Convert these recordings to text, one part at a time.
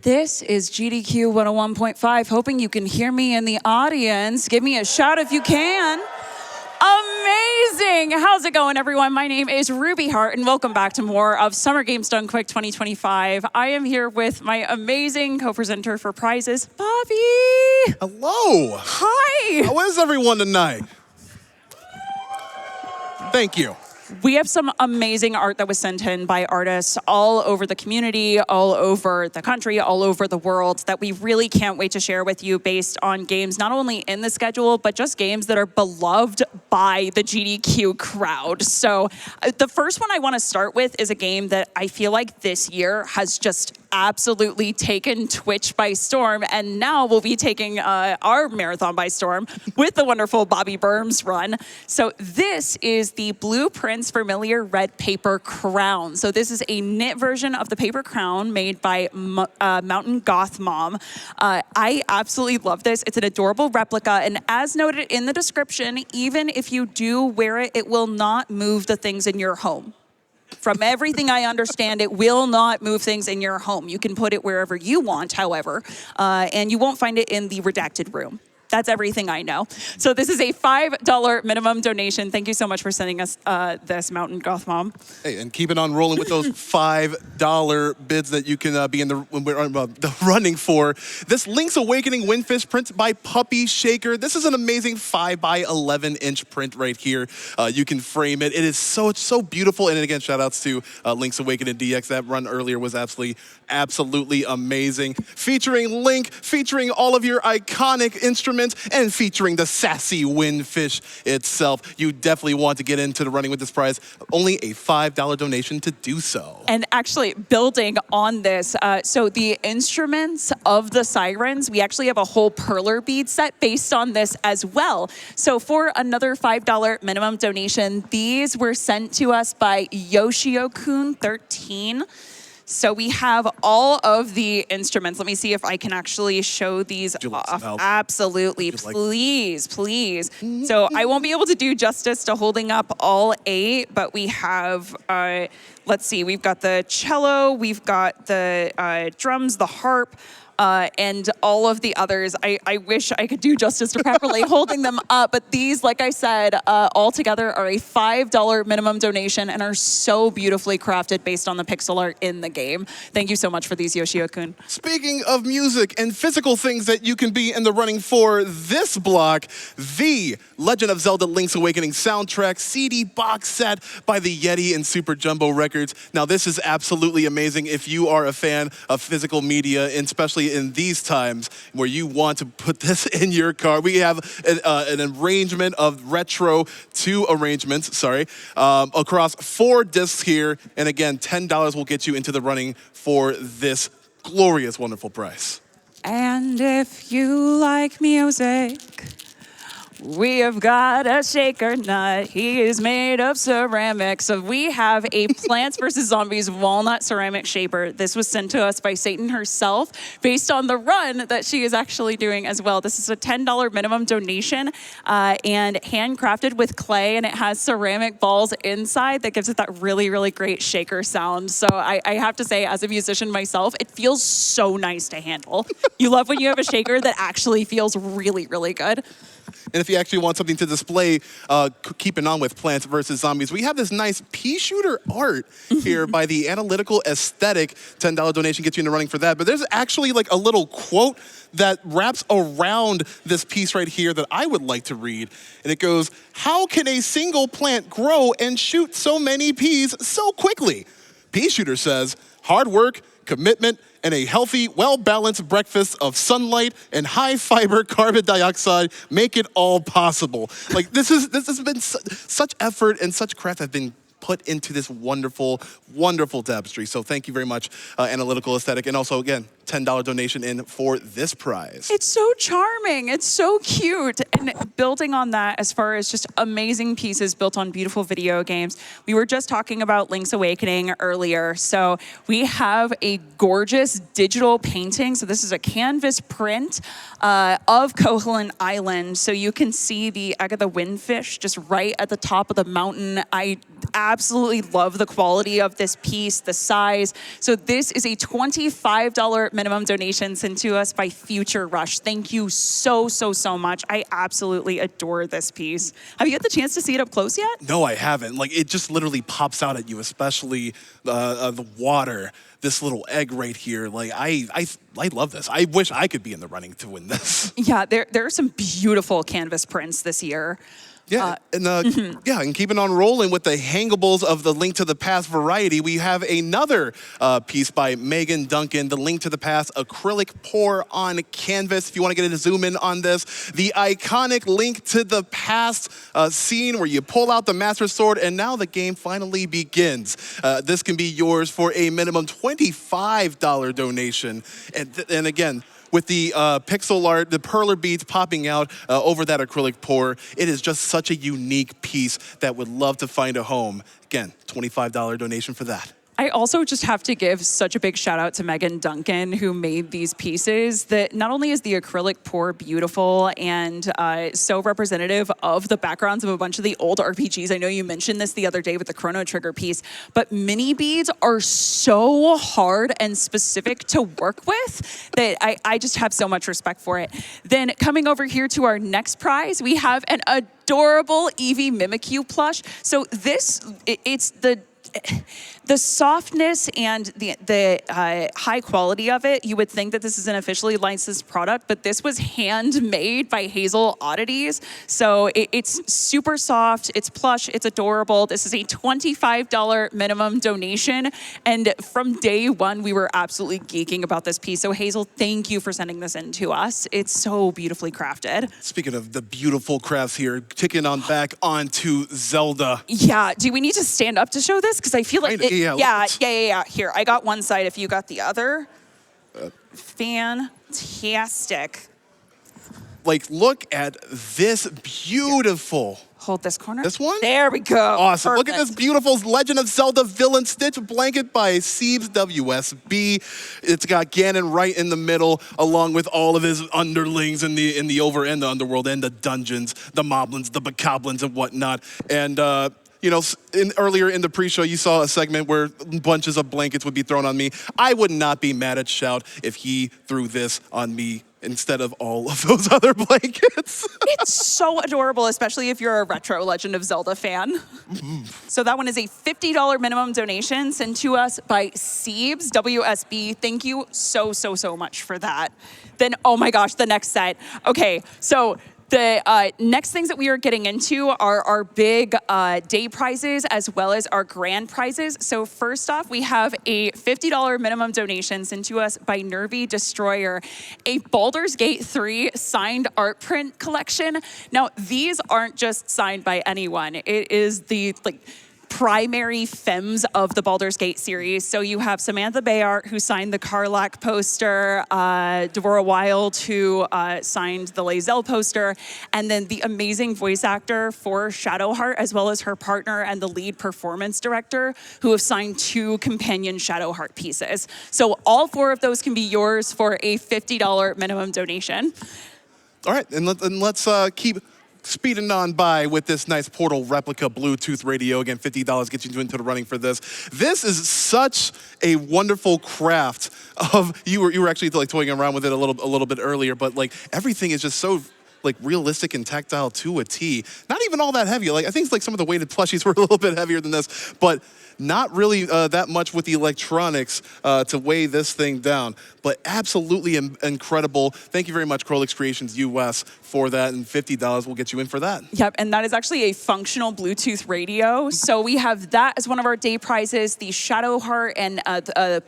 This is GDQ 101.5. Hoping you can hear me in the audience. Give me a shout if you can. Amazing. How's it going, everyone? My name is Ruby Hart, and welcome back to more of Summer Games Done Quick 2025. I am here with my amazing co-presenter for prizes, Bobby. Hello. Hi. How is everyone tonight? Thank you. We have some amazing art that was sent in by artists all over the community, all over the country, all over the world that we really can't wait to share with you based on games not only in the schedule, but just games that are beloved by the GDQ crowd. So the first one I want to start with is a game that I feel like this year has just absolutely taken Twitch by storm, and now we'll be taking our marathon by storm with the wonderful Bobby Burns run. So this is the Blueprints Familiar Red Paper Crown. So this is a knit version of the paper crown made by Mountain Goth Mom. I absolutely love this. It's an adorable replica, and as noted in the description, even if you do wear it, it will not move the things in your home. From everything I understand, it will not move things in your home. You can put it wherever you want, however, and you won't find it in the redacted room. That's everything I know. So this is a $5 minimum donation. Thank you so much for sending us this, Mountain Goth Mom. Hey, and keep it on rolling with those $5 bids that you can be in the running for. This Link's Awakening Windfish print by Puppy Shaker. This is an amazing 5x11-inch print right here. You can frame it. It is so beautiful. And again, shout outs to Link's Awakening DX. That run earlier was absolutely amazing. Featuring Link, featuring all of your iconic instruments, and featuring the sassy Windfish itself. You definitely want to get into the running with this prize. Only a $5 donation to do so. And actually, building on this, so the instruments of the sirens, we actually have a whole perler bead set based on this as well. So for another $5 minimum donation, these were sent to us by Yoshio-kun 13. So we have all of the instruments. Let me see if I can actually show these off. Absolutely, please. So I won't be able to do justice to holding up all 8, but we have, let's see, we've got the cello, we've got the drums, the harp, and all of the others. I wish I could do justice to properly holding them up, but these, like I said, all together are a $5 minimum donation and are so beautifully crafted based on the pixel art in the game. Thank you so much for these, Yoshio-kun. Speaking of music and physical things that you can be in the running for this block, the Legend of Zelda Link's Awakening soundtrack CD box set by the Yeti and Super Jumbo Records. Now, this is absolutely amazing if you are a fan of physical media, and especially in these times where you want to put this in your car. We have an arrangement of retro 2 arrangements, across 4 discs here. And again, $10 will get you into the running for this glorious, wonderful prize. And if you like music, we have got a shaker nut. He is made of ceramic. So we have a Plants vs. Zombies walnut ceramic shaper. This was sent to us by Satan herself based on the run that she is actually doing as well. This is a $10 minimum donation and handcrafted with clay, and it has ceramic balls inside that gives it that really great shaker sound. So I have to say, as a musician myself, it feels so nice to handle. You love when you have a shaker that actually feels really good. And if you actually want something to display, keeping on with Plants vs. Zombies, we have this nice pea shooter art here by the Analytical Aesthetic. $10 donation gets you in the running for that. But there's actually like a little quote that wraps around this piece right here that I would like to read. And it goes, "How can a single plant grow and shoot so many peas so quickly?" Pea shooter says, "Hard work, commitment, and a healthy, well-balanced breakfast of sunlight and high-fiber carbon dioxide make it all possible." Like this has been such effort and such craft have been put into this wonderful tapestry. So thank you very much, Analytical Aesthetic. And also, again, $10 donation in for this prize. It's so charming. It's so cute. And building on that, as far as just amazing pieces built on beautiful video games, we were just talking about Link's Awakening earlier. So we have a gorgeous digital painting. So this is a canvas print of Koholint Island. So you can see the egg of the windfish just right at the top of the mountain. I absolutely love the quality of this piece, the size. So this is a $25 minimum donation sent to us by Future Rush. Thank you so, so, so much. I absolutely adore this piece. Have you had the chance to see it up close yet? No, I haven't. Like, it just literally pops out at you, especially the water. This little egg right here. Like, I love this. I wish I could be in the running to win this. Yeah, there are some beautiful canvas prints this year. Yeah, and keeping on rolling with the hangables of the Link to the Past variety, we have another piece by Megan Duncan, the Link to the Past acrylic pour on canvas. If you want to get a zoom in on this, the iconic Link to the Past scene where you pull out the Master Sword and now the game finally begins. This can be yours for a minimum $25 donation. And again, with the pixel art, the perler beads popping out over that acrylic pour. It is just such a unique piece that would love to find a home. Again, $25 donation for that. I also just have to give such a big shout out to Megan Duncan, who made these pieces. That not only is the acrylic pour beautiful and so representative of the backgrounds of a bunch of the old RPGs. I know you mentioned this the other day with the Chrono Trigger piece, but mini beads are so hard and specific to work with that I just have so much respect for it. Then coming over here to our next prize, we have an adorable Eevee Mimikyu plush. So it's the softness and the high quality of it, you would think that this is an officially licensed product, but this was handmade by Hazel Oddities. So it's super soft, it's plush, it's adorable. This is a $25 minimum donation. And from day one, we were absolutely geeking about this piece. So Hazel, thank you for sending this in to us. It's so beautifully crafted. Speaking of the beautiful crafts here, ticking on back onto Zelda. Yeah, do we need to stand up to show this? Because I feel like Yeah. Here, I got one side if you got the other. Fantastic. Like, look at this beautiful. Hold this corner. This one? There we go. Awesome. Perfect. Look at this beautiful Legend of Zelda Villain Stitch blanket by Siebes WSB. It's got Ganon right in the middle, along with all of his underlings in the the underworld and the dungeons, the moblins, the bokoblins, and whatnot. And earlier in the pre-show, you saw a segment where bunches of blankets would be thrown on me. I would not be mad at Shout if he threw this on me instead of all of those other blankets. It's so adorable, especially if you're a retro Legend of Zelda fan. So that one is a $50 minimum donation sent to us by Siebes WSB. Thank you so, so, so much for that. Then, oh my gosh, the next set. Okay, so the next things that we are getting into are our big day prizes as well as our grand prizes. So first off, we have a $50 minimum donation sent to us by Nervy Destroyer, a Baldur's Gate 3 signed art print collection. Now, these aren't just signed by anyone. It is the primary femmes of the Baldur's Gate series. So you have Samantha Bayart, who signed the Karlach poster, Devorah Wild, who signed the Lae'zel poster, and then the amazing voice actor for Shadowheart, as well as her partner and the lead performance director, who have signed 2 companion Shadowheart pieces. So all 4 of those can be yours for a $50 minimum donation. All right, and let's keep speeding on by with this nice Portal replica Bluetooth radio. Again, $50 gets you into the running for this. This is such a wonderful craft of, you were actually toying around with it a little bit earlier, but everything is just so realistic and tactile to a T. Not even all that heavy. I think some of the weighted plushies were a little bit heavier than this, but not really that much with the electronics to weigh this thing down. But absolutely incredible. Thank you very much, Krolix Creations US, for that, and $50 will get you in for that. Yep, and that is actually a functional Bluetooth radio. So we have that as one of our day prizes, the Shadowheart and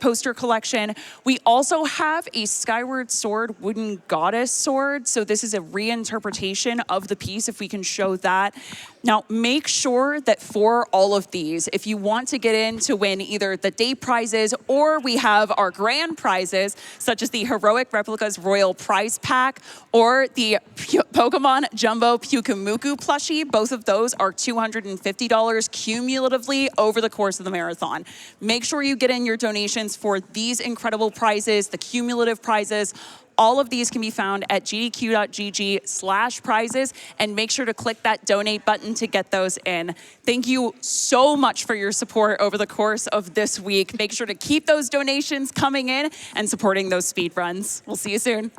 poster collection. We also have a Skyward Sword wooden goddess sword. So this is a reinterpretation of the piece, if we can show that. Now, make sure that for all of these, if you want to get in to win either the day prizes or we have our grand prizes, such as the Heroic Replicas Royal Prize Pack or the Pokemon Jumbo Pyukumuku plushie, both of those are $250 cumulatively over the course of the marathon. Make sure you get in your donations for these incredible prizes, the cumulative prizes. All of these can be found at gdq.gg/prizes, and make sure to click that donate button to get those in. Thank you so much for your support over the course of this week. Make sure to keep those donations coming in and supporting those speed runs. We'll see you soon.